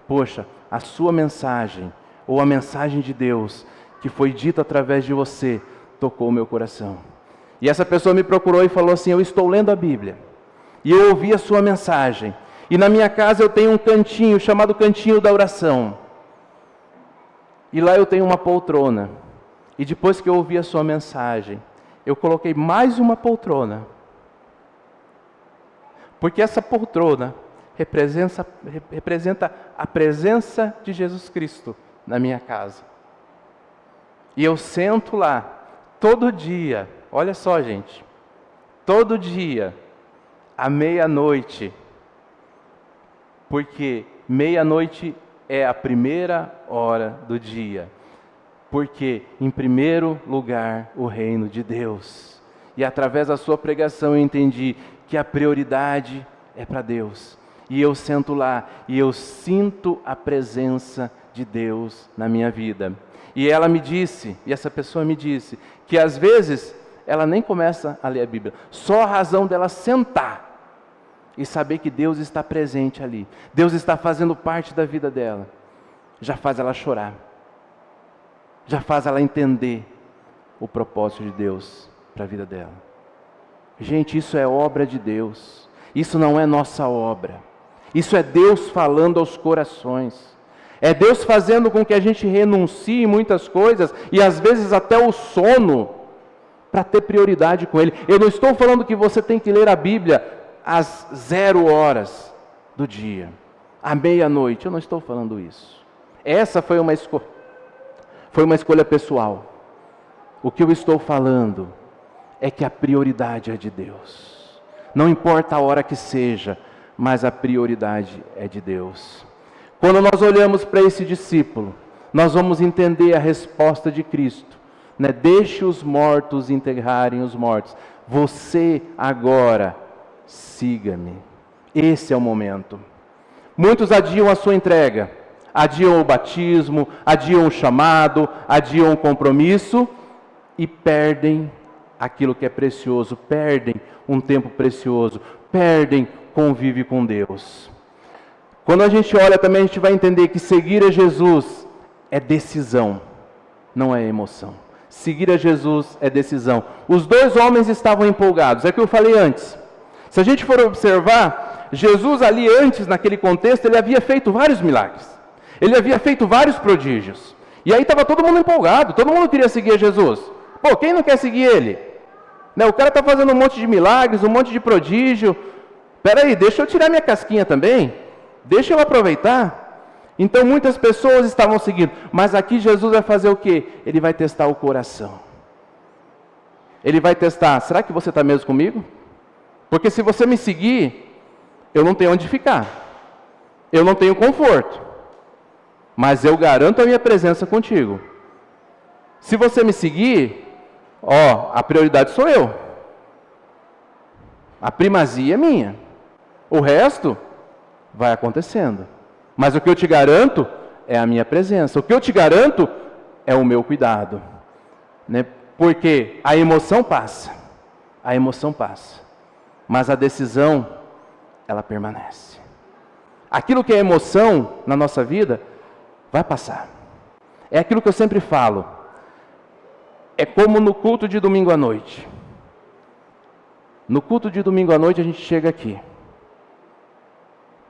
poxa, a sua mensagem, ou a mensagem de Deus, que foi dita através de você, tocou o meu coração. E essa pessoa me procurou e falou assim: eu estou lendo a Bíblia, e eu ouvi a sua mensagem, e na minha casa eu tenho um cantinho, chamado Cantinho da Oração, e lá eu tenho uma poltrona, e depois que eu ouvi a sua mensagem, eu coloquei mais uma poltrona, porque essa poltrona representa a presença de Jesus Cristo na minha casa. E eu sento lá, todo dia, olha só gente, todo dia, à meia-noite, porque meia-noite é a primeira hora do dia, porque em primeiro lugar o reino de Deus. E através da sua pregação eu entendi que a prioridade é para Deus. E eu sento lá e eu sinto a presença de Deus na minha vida. E ela me disse, e essa pessoa me disse, que às vezes ela nem começa a ler a Bíblia. Só a razão dela sentar e saber que Deus está presente ali, Deus está fazendo parte da vida dela, já faz ela chorar, já faz ela entender o propósito de Deus para a vida dela. Gente, isso é obra de Deus, isso não é nossa obra, isso é Deus falando aos corações. É Deus fazendo com que a gente renuncie muitas coisas, e às vezes até o sono, para ter prioridade com Ele. Eu não estou falando que você tem que ler a Bíblia às 0 horas do dia, à meia-noite. Eu não estou falando isso. Essa foi uma escolha pessoal. O que eu estou falando é que a prioridade é de Deus. Não importa a hora que seja, mas a prioridade é de Deus. Quando nós olhamos para esse discípulo, nós vamos entender a resposta de Cristo, né? Deixe os mortos enterrarem os mortos. Você agora, siga-me. Esse é o momento. Muitos adiam a sua entrega, adiam o batismo, adiam o chamado, adiam o compromisso e perdem aquilo que é precioso, perdem um tempo precioso, perdem convívio com Deus. Quando a gente olha também, a gente vai entender que seguir a Jesus é decisão, não é emoção. Seguir a Jesus é decisão. Os dois homens estavam empolgados, é o que eu falei antes. Se a gente for observar, Jesus ali antes, naquele contexto, ele havia feito vários milagres. Ele havia feito vários prodígios. E aí estava todo mundo empolgado, todo mundo queria seguir a Jesus. Pô, quem não quer seguir ele? Né, o cara está fazendo um monte de milagres, um monte de prodígio. Peraí, deixa eu tirar minha casquinha também. Deixa eu aproveitar. Então muitas pessoas estavam seguindo, mas aqui Jesus vai fazer o quê? Ele vai testar o coração. Ele vai testar, será que você está mesmo comigo? Porque se você me seguir, eu não tenho onde ficar, eu não tenho conforto, mas eu garanto a minha presença contigo. Se você me seguir, a prioridade sou eu, a primazia é minha, o resto vai acontecendo. Mas o que eu te garanto é a minha presença. O que eu te garanto é o meu cuidado. Né? Porque a emoção passa. A emoção passa. Mas a decisão, ela permanece. Aquilo que é emoção na nossa vida, vai passar. É aquilo que eu sempre falo. É como no culto de domingo à noite. No culto de domingo à noite a gente chega aqui.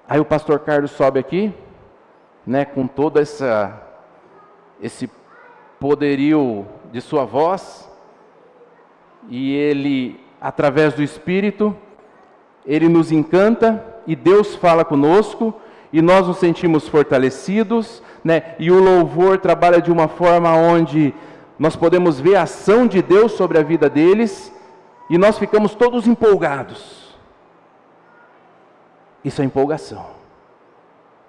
Aí o pastor Carlos sobe aqui, né, com todo esse poderio de sua voz, e ele, através do Espírito, ele nos encanta, e Deus fala conosco, e nós nos sentimos fortalecidos, né, e o louvor trabalha de uma forma onde nós podemos ver a ação de Deus sobre a vida deles, e nós ficamos todos empolgados. Isso é empolgação.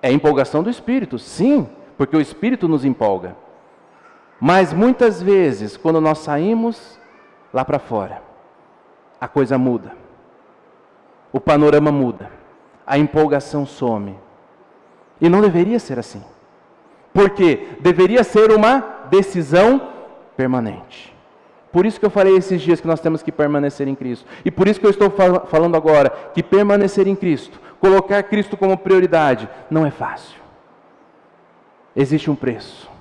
É empolgação do Espírito, sim, porque o Espírito nos empolga. Mas muitas vezes, quando nós saímos lá para fora, a coisa muda. O panorama muda. A empolgação some. E não deveria ser assim. Porque deveria ser uma decisão permanente. Por isso que eu falei esses dias que nós temos que permanecer em Cristo. E por isso que eu estou falando agora que permanecer em Cristo, colocar Cristo como prioridade, não é fácil. Existe um preço.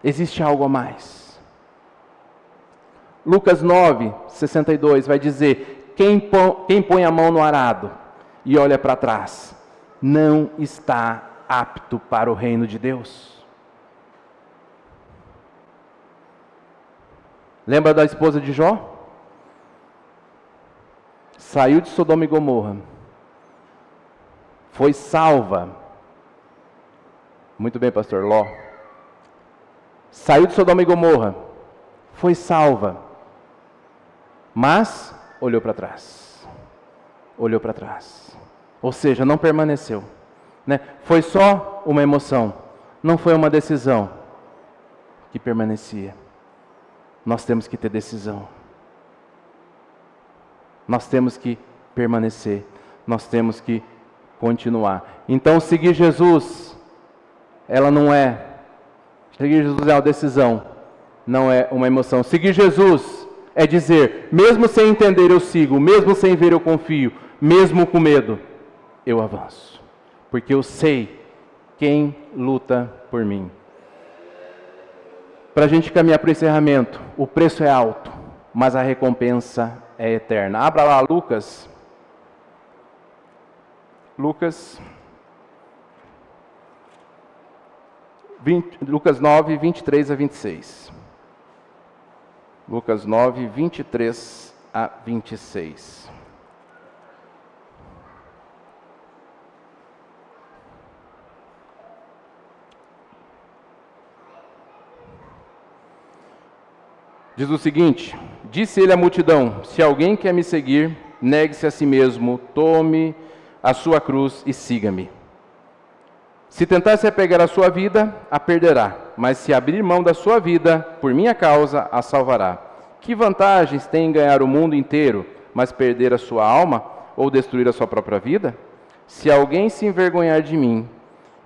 Existe algo a mais. Lucas 9, 62 vai dizer: quem põe a mão no arado e olha para trás, não está apto para o reino de Deus. Lembra da esposa de Jó? Saiu de Sodoma e Gomorra. Foi salva. Muito bem, pastor Ló. Saiu de Sodoma e Gomorra. Foi salva. Mas olhou para trás. Olhou para trás. Ou seja, não permaneceu. Né? Foi só uma emoção. Não foi uma decisão que permanecia. Nós temos que ter decisão. Nós temos que permanecer. Nós temos que continuar. Então, seguir Jesus, seguir Jesus é uma decisão, não é uma emoção. Seguir Jesus é dizer, mesmo sem entender eu sigo, mesmo sem ver eu confio, mesmo com medo, eu avanço. Porque eu sei quem luta por mim. Para a gente caminhar para o encerramento, o preço é alto, mas a recompensa é eterna. Abra lá Lucas. Lucas 9, 23 a 26. Lucas 9, 23 a 26. Diz o seguinte: disse ele à multidão: se alguém quer me seguir, negue-se a si mesmo, tome a sua cruz e siga-me. Se tentar se apegar à sua vida, a perderá, mas se abrir mão da sua vida, por minha causa, a salvará. Que vantagens tem em ganhar o mundo inteiro, mas perder a sua alma, ou destruir a sua própria vida? Se alguém se envergonhar de mim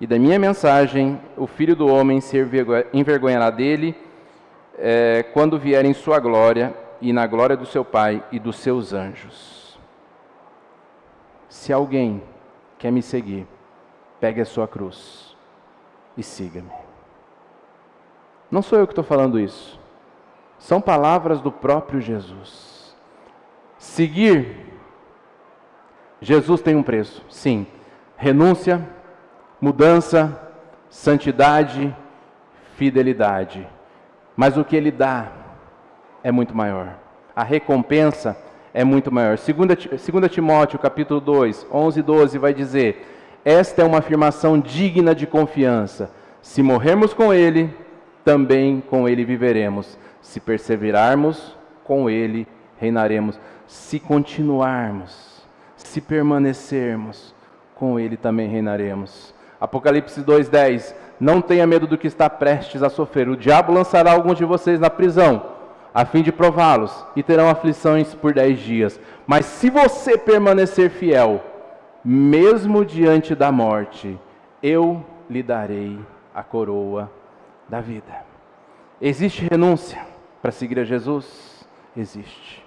e da minha mensagem, o Filho do Homem se envergonhará dele, quando vier em sua glória e na glória do seu Pai e dos seus anjos. Se alguém quer me seguir, pegue a sua cruz e siga-me. Não sou eu que estou falando isso. São palavras do próprio Jesus. Seguir Jesus tem um preço, sim. Renúncia, mudança, santidade, fidelidade. Mas o que Ele dá é muito maior. A recompensa é muito maior. 2 Timóteo, capítulo 2, 11 e 12, vai dizer: esta é uma afirmação digna de confiança. Se morrermos com Ele, também com Ele viveremos. Se perseverarmos, com Ele reinaremos. Se continuarmos, se permanecermos, com Ele também reinaremos. Apocalipse 2:10. Não tenha medo do que está prestes a sofrer. O diabo lançará alguns de vocês na prisão, a fim de prová-los, e terão aflições por 10 dias. Mas se você permanecer fiel, mesmo diante da morte, eu lhe darei a coroa da vida. Existe renúncia para seguir a Jesus? Existe.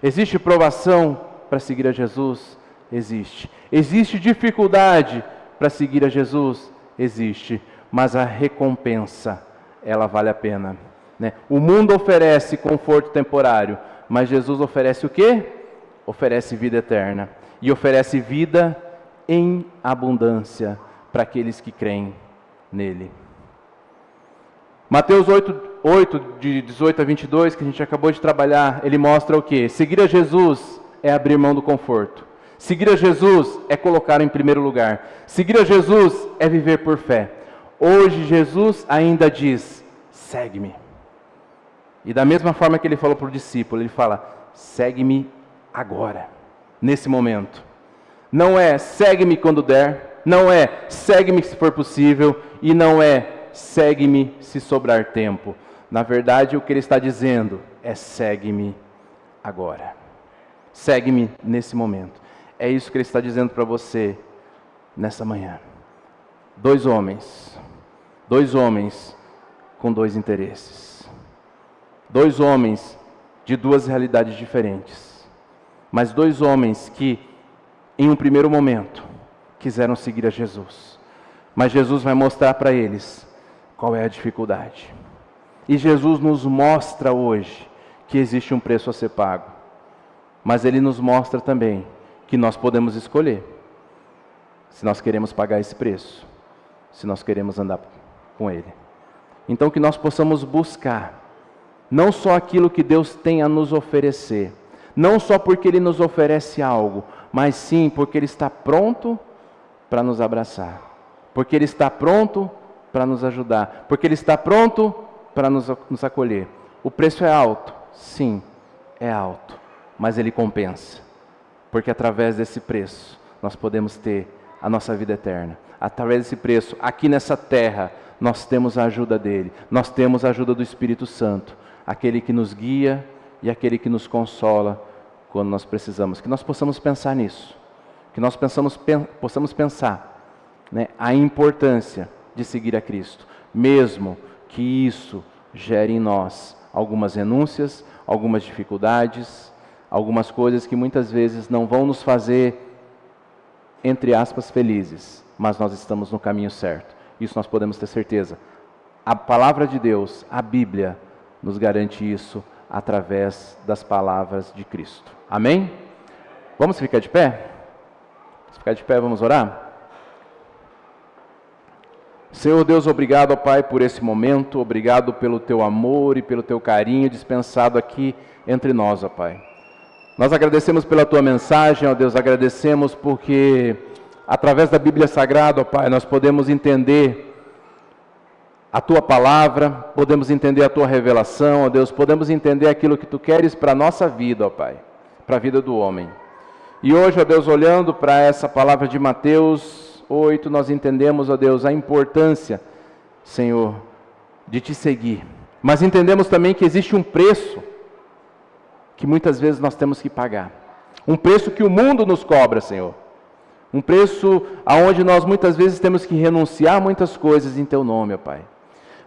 Existe provação para seguir a Jesus? Existe. Existe dificuldade para seguir a Jesus? Existe. Mas a recompensa, ela vale a pena, né? O mundo oferece conforto temporário, mas Jesus oferece o quê? Oferece vida eterna. E oferece vida em abundância para aqueles que creem nele. Mateus 8, de 18 a 22, que a gente acabou de trabalhar, ele mostra o quê? Seguir a Jesus é abrir mão do conforto. Seguir a Jesus é colocar em primeiro lugar. Seguir a Jesus é viver por fé. Hoje Jesus ainda diz, segue-me. E da mesma forma que ele falou para o discípulo, ele fala, segue-me agora, nesse momento. Não é segue-me quando der, não é segue-me se for possível, e não é segue-me se sobrar tempo. Na verdade, o que ele está dizendo é segue-me agora. Segue-me nesse momento. É isso que ele está dizendo para você nessa manhã. Dois homens com dois interesses. Dois homens de duas realidades diferentes. Mas dois homens que, em um primeiro momento, quiseram seguir a Jesus. Mas Jesus vai mostrar para eles qual é a dificuldade. E Jesus nos mostra hoje que existe um preço a ser pago. Mas Ele nos mostra também que nós podemos escolher se nós queremos pagar esse preço, se nós queremos andar com Ele. Então que nós possamos buscar não só aquilo que Deus tem a nos oferecer, não só porque Ele nos oferece algo, mas sim porque Ele está pronto para nos abraçar, porque Ele está pronto para nos ajudar, porque Ele está pronto para nos acolher. O preço é alto? Sim, é alto, mas Ele compensa, porque através desse preço nós podemos ter a nossa vida eterna. Através desse preço, aqui nessa terra, nós temos a ajuda dEle, nós temos a ajuda do Espírito Santo, aquele que nos guia e aquele que nos consola quando nós precisamos. Que nós possamos pensar nisso, que nós possamos pensar, né, a importância de seguir a Cristo, mesmo que isso gere em nós algumas renúncias, algumas dificuldades, algumas coisas que muitas vezes não vão nos fazer, entre aspas, felizes, mas nós estamos no caminho certo. Isso nós podemos ter certeza. A palavra de Deus, a Bíblia, nos garante isso através das palavras de Cristo. Amém? Vamos ficar de pé? Vamos ficar de pé, vamos orar? Senhor Deus, obrigado, ó Pai, por esse momento, obrigado pelo Teu amor e pelo Teu carinho dispensado aqui entre nós, ó Pai. Nós agradecemos pela Tua mensagem, ó Deus, agradecemos porque através da Bíblia Sagrada, ó Pai, nós podemos entender a Tua palavra, podemos entender a Tua revelação, ó Deus, podemos entender aquilo que Tu queres para a nossa vida, ó Pai, para a vida do homem. E hoje, ó Deus, olhando para essa palavra de Mateus 8, nós entendemos, ó Deus, a importância, Senhor, de Te seguir. Mas entendemos também que existe um preço que muitas vezes nós temos que pagar. Um preço que o mundo nos cobra, Senhor. Um preço aonde nós muitas vezes temos que renunciar a muitas coisas em Teu nome, ó Pai.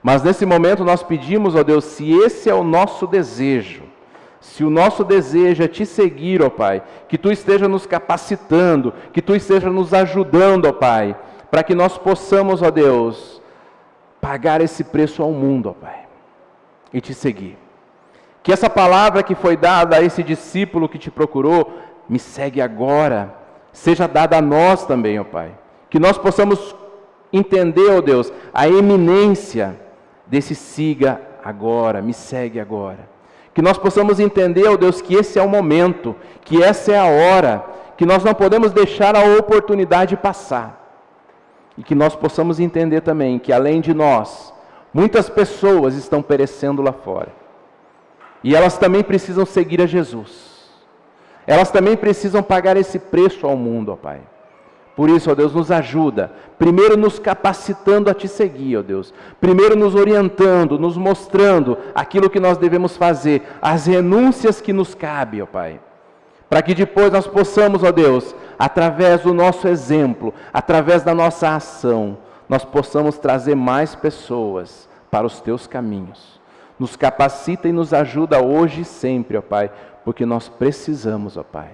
Mas nesse momento nós pedimos, ó Deus, se esse é o nosso desejo, se o nosso desejo é Te seguir, ó Pai, que Tu esteja nos capacitando, que Tu esteja nos ajudando, ó Pai, para que nós possamos, ó Deus, pagar esse preço ao mundo, ó Pai, e Te seguir. Que essa palavra que foi dada a esse discípulo que Te procurou, me segue agora, seja dada a nós também, ó Pai. Que nós possamos entender, ó Deus, a eminência desse siga agora, me segue agora. Que nós possamos entender, ó Deus, que esse é o momento, que essa é a hora, que nós não podemos deixar a oportunidade passar. E que nós possamos entender também que além de nós, muitas pessoas estão perecendo lá fora. E elas também precisam seguir a Jesus. Elas também precisam pagar esse preço ao mundo, ó Pai. Por isso, ó Deus, nos ajuda. Primeiro nos capacitando a Te seguir, ó Deus. Primeiro nos orientando, nos mostrando aquilo que nós devemos fazer, as renúncias que nos cabem, ó Pai. Para que depois nós possamos, ó Deus, através do nosso exemplo, através da nossa ação, nós possamos trazer mais pessoas para os Teus caminhos. Nos capacita e nos ajuda hoje e sempre, ó Pai, porque nós precisamos, ó Pai.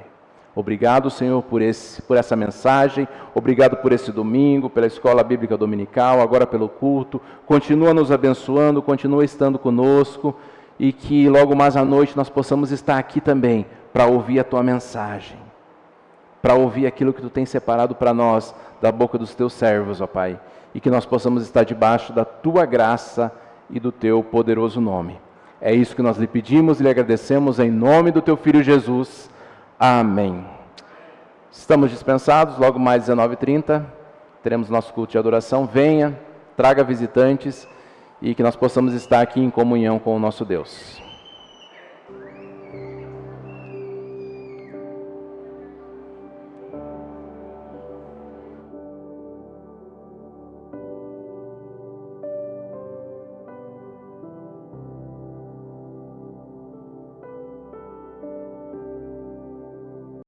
Obrigado, Senhor, por essa mensagem, obrigado por esse domingo, pela Escola Bíblica Dominical, agora pelo culto. Continua nos abençoando, continua estando conosco e que logo mais à noite nós possamos estar aqui também para ouvir a Tua mensagem, para ouvir aquilo que Tu tem separado para nós da boca dos Teus servos, ó Pai, e que nós possamos estar debaixo da Tua graça e do Teu poderoso nome. É isso que nós lhe pedimos e lhe agradecemos em nome do Teu Filho Jesus. Amém. Estamos dispensados, logo mais 19h30, teremos nosso culto de adoração. Venha, traga visitantes e que nós possamos estar aqui em comunhão com o nosso Deus.